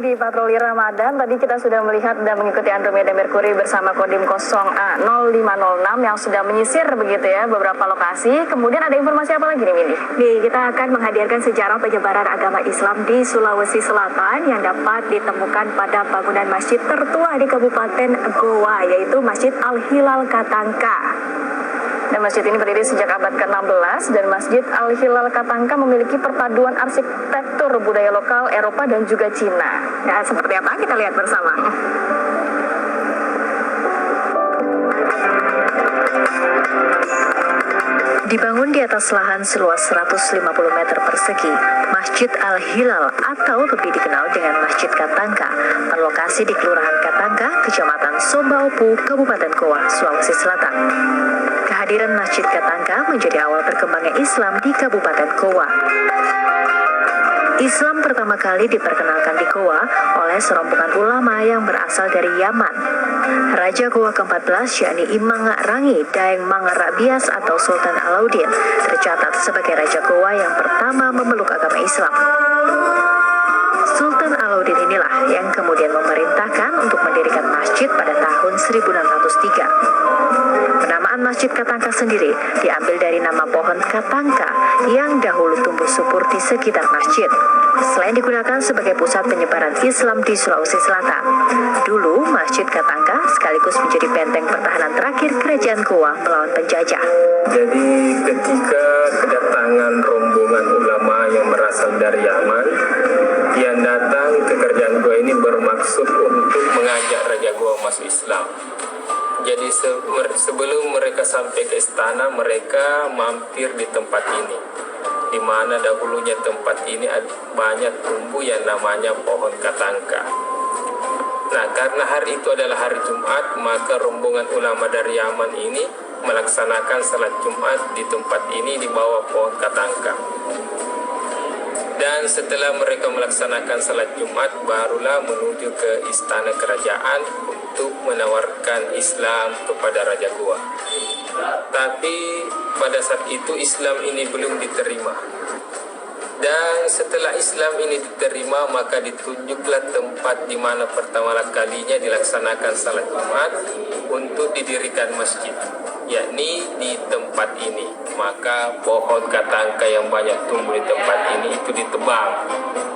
di patroli Ramadan, tadi kita sudah melihat dan mengikuti Andromeda Mercury bersama Kodim 0506 yang sudah menyisir begitu ya beberapa lokasi. Kemudian ada informasi apa lagi nih, Windy? Nih, kita akan menghadirkan sejarah penyebaran agama Islam di Sulawesi Selatan yang dapat ditemukan pada bangunan masjid tertua di Kabupaten Goa, yaitu Masjid Al-Hilal Katangka. Dan masjid ini berdiri sejak abad ke-16 dan Masjid Al-Hilal Katangka memiliki perpaduan arsitektur budaya lokal, Eropa dan juga Cina. Nah, seperti apa? Kita lihat bersama. Dibangun di atas lahan seluas 150 meter persegi, Masjid Al-Hilal atau lebih dikenal dengan Masjid Katangka berlokasi di Kelurahan Katangka, Kecamatan Sombaupu, Kabupaten Goa, Sulawesi Selatan. Kehadiran Masjid Katangka menjadi awal berkembangnya Islam di Kabupaten Goa. Islam pertama kali diperkenalkan di Goa oleh serombongan ulama yang berasal dari Yaman. Raja Goa ke-14 yakni Imang Rangi Daeng Mangarabias atau Sultan Alauddin tercatat sebagai Raja Goa yang pertama memeluk agama Islam. Sultan Alauddin inilah yang kemudian memerintahkan untuk mendirikan masjid pada tahun 1603. Penamaan Masjid Katangka sendiri diambil dari nama pohon Katangka yang dahulu tumbuh subur di sekitar masjid. Selain digunakan sebagai pusat penyebaran Islam di Sulawesi Selatan, dulu Masjid Katangka sekaligus menjadi benteng pertahanan terakhir Kerajaan Goa melawan penjajah. Jadi ketika kedatangan rombongan ulama yang berasal dari Yaman yang datang ke Kerajaan Goa ini bermaksud untuk mengajak Raja Goa masuk Islam. Jadi sebelum mereka sampai ke istana, mereka mampir di tempat ini, di mana dahulunya tempat ini banyak tumbuh yang namanya pohon katangka. Nah, karena hari itu adalah hari Jumat, maka rombongan ulama dari Yaman ini melaksanakan salat Jumat di tempat ini di bawah pohon katangka. Dan setelah mereka melaksanakan salat Jumat, barulah menuju ke istana kerajaan untuk menawarkan Islam kepada Raja Goa. Tapi pada saat itu Islam ini belum diterima. Dan setelah Islam ini diterima, maka ditunjuklah tempat di mana pertama kalinya dilaksanakan salat Jumat untuk didirikan masjid, yakni di tempat ini. Maka pohon katangka yang banyak tumbuh di tempat ini itu ditebang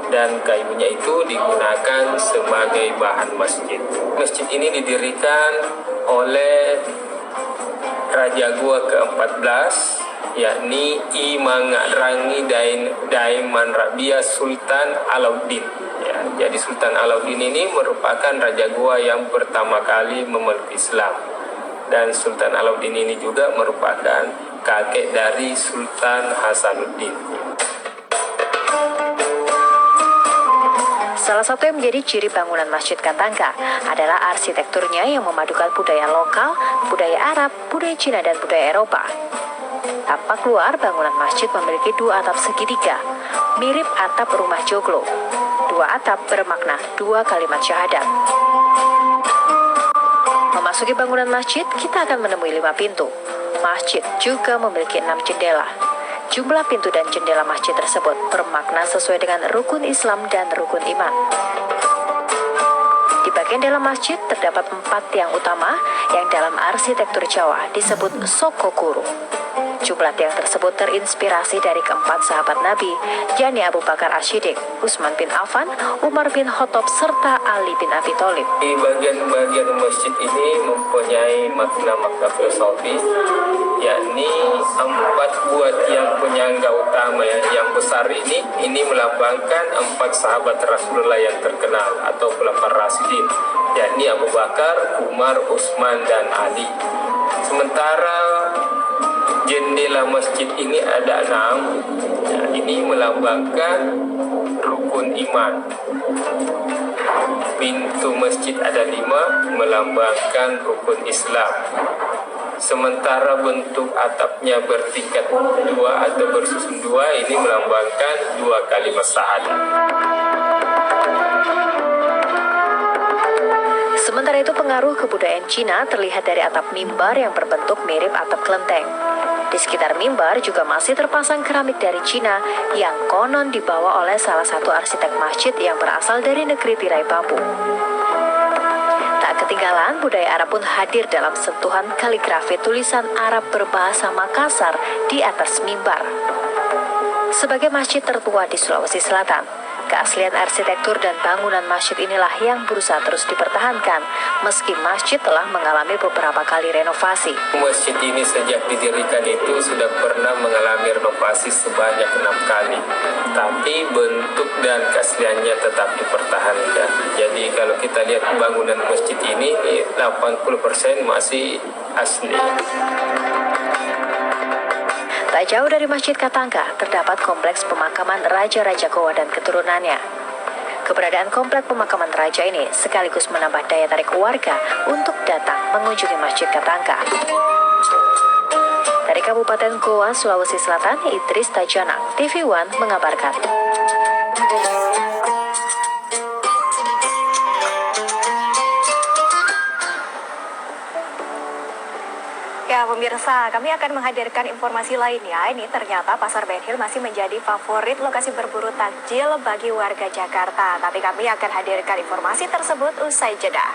dan kayunya itu digunakan sebagai bahan masjid. Masjid ini didirikan oleh Raja Goa ke-14, yakni Imang Rangi Daeng Mangarabias Sultan Alauddin. Ya, jadi Sultan Alauddin ini merupakan Raja Goa yang pertama kali memeluk Islam. Dan Sultan Alauddin ini juga merupakan kakek dari Sultan Hasanuddin. Salah satu yang menjadi ciri bangunan Masjid Katangka adalah arsitekturnya yang memadukan budaya lokal, budaya Arab, budaya Cina, dan budaya Eropa. Tampak luar, bangunan masjid memiliki dua atap segitiga, mirip atap rumah joglo. Dua atap bermakna dua kalimat syahadat. Memasuki bangunan masjid, kita akan menemui 5 pintu. Masjid juga memiliki 6 jendela. Jumlah pintu dan jendela masjid tersebut bermakna sesuai dengan rukun Islam dan rukun iman. Di bagian dalam masjid terdapat 4 tiang utama yang dalam arsitektur Jawa disebut sokokuru. Jumlah tiang tersebut terinspirasi dari keempat sahabat Nabi, yakni Abu Bakar As-Siddiq, Utsman bin Affan, Umar bin Khattab, serta Ali bin Abi Thalib. Di bagian-bagian masjid ini mempunyai makna-makna filosofis, yakni 4 buah tiang penyangga utama yang besar ini melambangkan 4 sahabat Rasulullah yang terkenal atau Khulafaur Rasyidin, yakni Abu Bakar, Umar, Utsman, dan Ali. Sementara jendela masjid ini ada 6. Nah, ini melambangkan rukun iman. Pintu masjid ada 5, melambangkan rukun Islam. Sementara bentuk atapnya bertingkat 2 atau bersusun 2, ini melambangkan 2 kalimat syahadat. Sementara itu pengaruh kebudayaan Cina terlihat dari atap mimbar yang berbentuk mirip atap kelenteng. Di sekitar mimbar juga masih terpasang keramik dari Cina yang konon dibawa oleh salah satu arsitek masjid yang berasal dari negeri tirai bambu. Tak ketinggalan, budaya Arab pun hadir dalam sentuhan kaligrafi tulisan Arab berbahasa Makassar di atas mimbar. Sebagai masjid tertua di Sulawesi Selatan, keaslian arsitektur dan bangunan masjid inilah yang berusaha terus dipertahankan meski masjid telah mengalami beberapa kali renovasi. Masjid ini sejak didirikan itu sudah pernah mengalami renovasi sebanyak 6 kali, tapi bentuk dan keasliannya tetap dipertahankan. Jadi kalau kita lihat bangunan masjid ini 80% masih asli. Tak jauh dari Masjid Katangka, terdapat kompleks pemakaman Raja-Raja Goa dan keturunannya. Keberadaan kompleks pemakaman raja ini sekaligus menambah daya tarik warga untuk datang mengunjungi Masjid Katangka. Dari Kabupaten Goa, Sulawesi Selatan, Idris Tajanang, TV One mengabarkan. Ya pemirsa, kami akan menghadirkan informasi lainnya. Ini ternyata Pasar Ben Hill masih menjadi favorit lokasi berburu takjil bagi warga Jakarta. Tapi kami akan hadirkan informasi tersebut usai jeda.